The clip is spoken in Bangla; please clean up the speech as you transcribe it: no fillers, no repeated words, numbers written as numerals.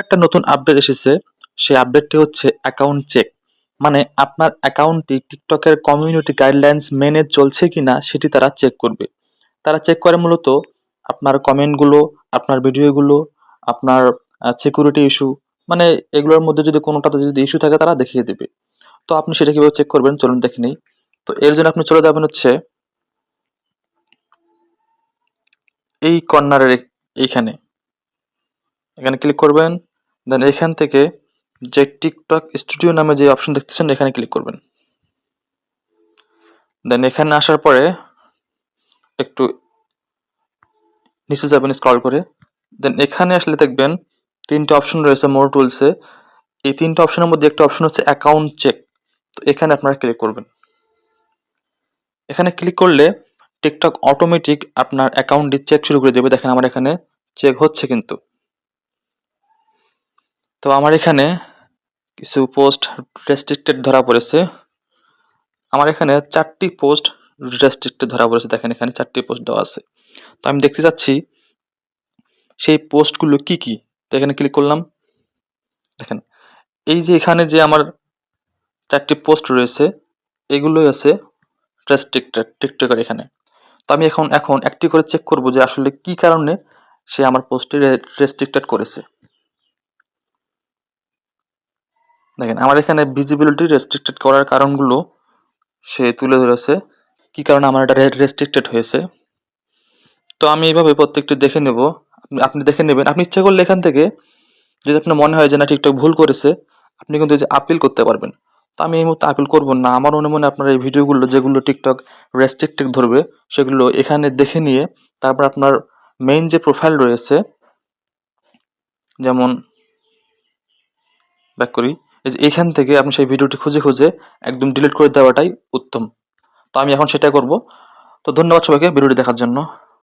একটা নতুন আপডেট এসেছে। সেই আপডেটটি হচ্ছে অ্যাকাউন্ট চেক। মানে আপনার অ্যাকাউন্টটি টিকটকের কমিউনিটি গাইডলাইন্স মেনে চলছে কিনা সেটি তারা চেক করবে। তারা চেক করে মূলত আপনার কমেন্টগুলো, আপনার ভিডিওগুলো, আপনার সিকিউরিটি ইস্যু, মানে এগুলোর মধ্যে যদি কোনোটাতে যদি ইস্যু থাকে তারা দেখিয়ে দেবে। তো আপনি সেটা কিভাবে চেক করবেন চলুন দেখে নিই। তো এর জন্য আপনি চলে যাবেন হচ্ছে এই কর্নারের এইখানে, এখানে ক্লিক করবেন। দেন এখান থেকে যে টিকটক স্টুডিও নামে যে অপশন দেখতেছেন এখানে ক্লিক করবেন। দেন এখানে আসার পরে একটু নিচে যাবেন স্ক্রল করে। দেন এখানে আসলে দেখবেন তিনটে অপশন রয়েছে মোর টুলসে। এই তিনটে অপশনের মধ্যে একটা অপশন হচ্ছে অ্যাকাউন্ট চেক। তো এখানে আপনারা ক্লিক করবেন। এখানে ক্লিক করলে টিকটক অটোমেটিক আপনার অ্যাকাউন্টটি চেক শুরু করে দেবে। দেখেন আমার এখানে চেক হচ্ছে কিন্তু। তো আমার এখানে কিছু পোস্ট রেস্ট্রিক্টেড ধরা পড়েছে। আমার এখানে 4টি পোস্ট রেস্ট্রিক্টেড ধরা পড়েছে। দেখেন এখানে 4টি পোস্ট দেওয়া আছে। তো আমি দেখতে চাচ্ছি সেই পোস্টগুলো কি কি। তো এখানে ক্লিক করলাম। দেখেন এই যে এখানে যে আমার 4টি পোস্ট রয়েছে এগুলোই আছে রেস্ট্রিক্টেড টিকটকের এখানে। তো আমি এখন একটি করে চেক করব যে আসলে কি কারণে সে আমার পোস্টটি রেস্ট্রিক্টেড করেছে। দেখেন আমার এখানে ভিজিবিলিটি রেস্ট্রিক্টেড করার কারণগুলো সে তুলে ধরেছে, কি কারণে আমার এটা রেস্ট্রিক্টেড হয়েছে। তো আমি এইভাবে প্রত্যেকটি দেখে নেব। আপনি দেখে নেবেন। আপনি ইচ্ছা করলে এখান থেকে যদি আপনার মনে হয় যে না টিকটক ভুল করেছে, আপনি কিন্তু এই যে আপিল করতে পারবেন। তো আমি এই মুহূর্তে আপিল করব না। আমার মনে আপনার এই ভিডিওগুলো যেগুলো টিকটক রেস্ট্রিক্টেড ধরবে সেগুলো এখানে দেখে নিয়ে তারপর আপনার মেইন যে প্রোফাইল রয়েছে, যেমন ব্যাক করি, এই যে এখান থেকে আপনি সেই ভিডিওটি খুঁজে একদম ডিলিট করে দেওয়াটাই উত্তম। তো আমি এখন সেটাই করব। তো ধন্যবাদ সবাইকে ভিডিওটি দেখার জন্য।